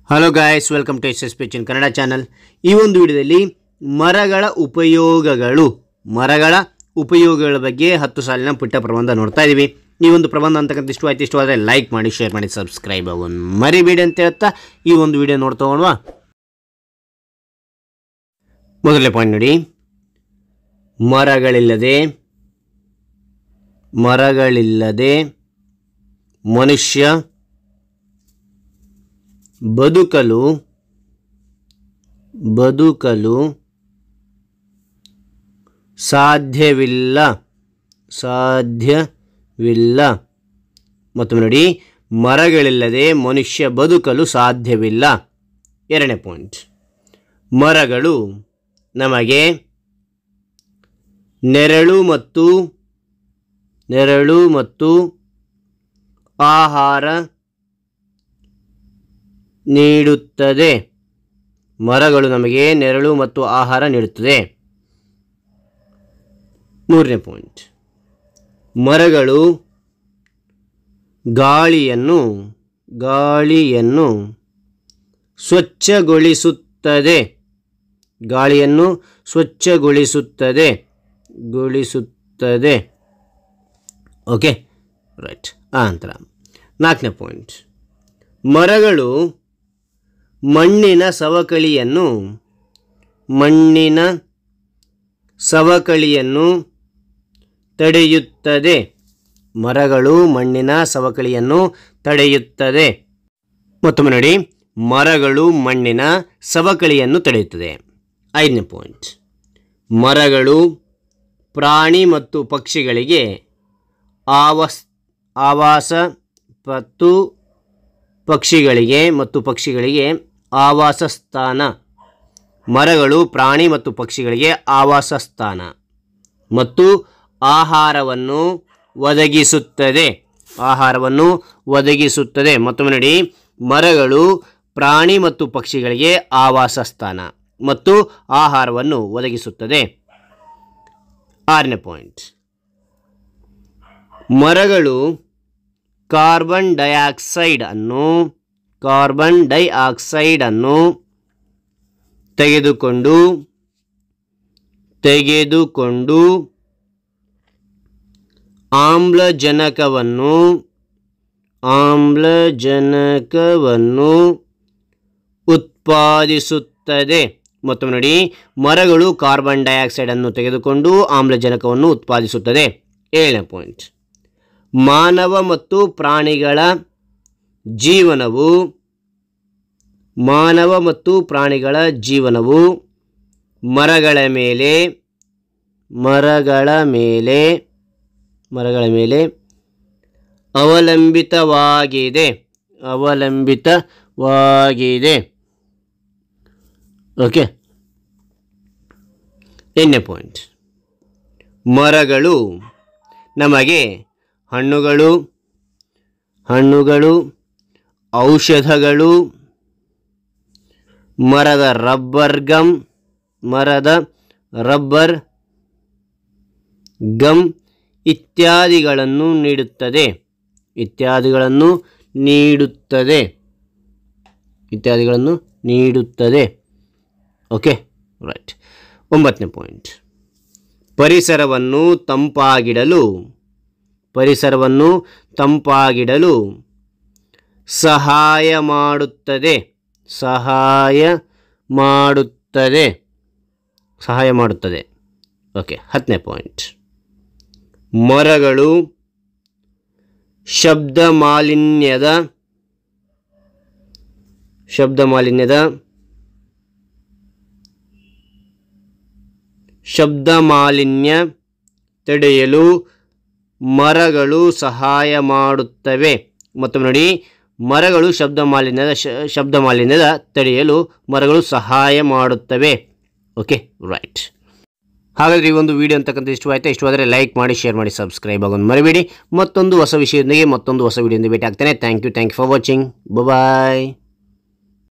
Hello guys, welcome to S P in Kannada channel. ಈ ಒಂದು ವಿಡಿಯೋದಲ್ಲಿ ಮರಗಳ ಉಪಯೋಗಗಳ ಬಗ್ಗೆ 10 ಸಾಲಿನ ಪುಟ್ಟ ಪ್ರಬಂಧ ನೋಡ್ತಾ ಇದ್ದೀವಿ. ಈ ಒಂದು ಪ್ರಬಂಧ ಅಂತಕ್ಕಂಥ ಇಷ್ಟವಾದರೆ ಲೈಕ್ ಮಾಡಿ, ಶೇರ್ ಮಾಡಿ, ಸಬ್ಸ್ಕ್ರೈಬ್ ಆಗೋದು ಮರಿಬೇಡಿ ಅಂತ ಹೇಳ್ತಾ ಈ ಒಂದು ವಿಡಿಯೋ ನೋಡ್ತಾ ಹೋಗೋಣ. ಮೊದಲನೇ ಪಾಯಿಂಟ್ ನೋಡಿ, ಮರಗಳಿಲ್ಲದೆ ಮನುಷ್ಯ ಬದುಕಲು ಸಾಧ್ಯವಿಲ್ಲ. ಮತ್ತೊಮ್ಮೆ ನೋಡಿ, ಮರಗಳಿಲ್ಲದೆ ಮನುಷ್ಯ ಬದುಕಲು ಸಾಧ್ಯವಿಲ್ಲ. ಎರಡನೇ ಪಾಯಿಂಟ್, ಮರಗಳು ನಮಗೆ ನೆರಳು ಮತ್ತು ಆಹಾರ ನೀಡುತ್ತದೆ. ಮರಗಳು ನಮಗೆ ನೆರಳು ಮತ್ತು ಆಹಾರ ನೀಡುತ್ತದೆ. ಮೂರನೇ ಪಾಯಿಂಟ್, ಮರಗಳು ಗಾಳಿಯನ್ನು ಸ್ವಚ್ಛಗೊಳಿಸುತ್ತದೆ. Okay, right. ನಂತರ ನಾಲ್ಕನೇ ಪಾಯಿಂಟ್, ಮರಗಳು ಮಣ್ಣಿನ ಸವಕಳಿಯನ್ನು ತಡೆಯುತ್ತದೆ. ಮತ್ತೊಮ್ಮೆ ನೋಡಿ, ಮರಗಳು ಮಣ್ಣಿನ ಸವಕಳಿಯನ್ನು ತಡೆಯುತ್ತದೆ. ಐದನೇ ಪಾಯಿಂಟ್, ಮರಗಳು ಪ್ರಾಣಿ ಮತ್ತು ಪಕ್ಷಿಗಳಿಗೆ ಆವಾಸ ಆವಾಸ ಸ್ಥಾನ. ಮರಗಳು ಪ್ರಾಣಿ ಮತ್ತು ಪಕ್ಷಿಗಳಿಗೆ ಆವಾಸ ಸ್ಥಾನ ಮತ್ತು ಆಹಾರವನ್ನು ಒದಗಿಸುತ್ತದೆ. ಮತ್ತೊಮ್ಮೆ ನೋಡಿ, ಮರಗಳು ಪ್ರಾಣಿ ಮತ್ತು ಪಕ್ಷಿಗಳಿಗೆ ಆವಾಸ ಸ್ಥಾನ ಮತ್ತು ಆಹಾರವನ್ನು ಒದಗಿಸುತ್ತದೆ. ಆರನೇ ಪಾಯಿಂಟ್, ಮರಗಳು ಕಾರ್ಬನ್ ಡೈಆಕ್ಸೈಡ್ ಅನ್ನು ತೆಗೆದುಕೊಂಡು ಆಮ್ಲಜನಕವನ್ನು ಉತ್ಪಾದಿಸುತ್ತದೆ. ಮತ್ತೊಮ್ಮೆ ನೋಡಿ, ಮರಗಳು ಕಾರ್ಬನ್ ಡೈಆಕ್ಸೈಡ್ ಅನ್ನು ತೆಗೆದುಕೊಂಡು ಆಮ್ಲಜನಕವನ್ನು ಉತ್ಪಾದಿಸುತ್ತದೆ. ಏಳನೇ ಪಾಯಿಂಟ್, ಮಾನವ ಮತ್ತು ಪ್ರಾಣಿಗಳ ಜೀವನವು ಮರಗಳ ಮೇಲೆ ಅವಲಂಬಿತವಾಗಿದೆ. ಓಕೆ. ಎಂಟನೇ ಪಾಯಿಂಟ್, ಮರಗಳು ನಮಗೆ ಹಣ್ಣುಗಳು, ಔಷಧಗಳು, ಮರದ ರಬ್ಬರ್ ಗಮ್ ಇತ್ಯಾದಿಗಳನ್ನು ನೀಡುತ್ತದೆ. Okay, right. ಒಂಬತ್ತನೇ ಪಾಯಿಂಟ್, ಪರಿಸರವನ್ನು ತಂಪಾಗಿಡಲು ಸಹಾಯ ಮಾಡುತ್ತದೆ. ಓಕೆ. ಹತ್ತನೇ ಪಾಯಿಂಟ್, ಮರಗಳು ಶಬ್ದ ಮಾಲಿನ್ಯ ತಡೆಯಲು ಮರಗಳು ಸಹಾಯ ಮಾಡುತ್ತವೆ. ಮತ್ತೊಮ್ಮೆ ನೋಡಿ, ಮರಗಳು ಶಬ್ದ ಮಾಲಿನ್ಯದ ತಡೆಯಲು ಮರಗಳು ಸಹಾಯ ಮಾಡುತ್ತವೆ. Okay, right. ಹಾಗಾದರೆ ಈ ಒಂದು ವಿಡಿಯೋ ಅಂತಕ್ಕಂಥ ಇಷ್ಟವಾದರೆ ಲೈಕ್ ಮಾಡಿ, ಶೇರ್ ಮಾಡಿ, ಸಬ್ಸ್ಕ್ರೈಬ್ ಆಗೋದು ಮರಿಬೇಡಿ. ಮತ್ತೊಂದು ಹೊಸ ವಿಷಯದೊಂದಿಗೆ ಮತ್ತೊಂದು ಹೊಸ ವಿಡಿಯೋದಿಂದ ಭೇಟಿ ಆಗ್ತೇನೆ. Thank you for watching. Bye.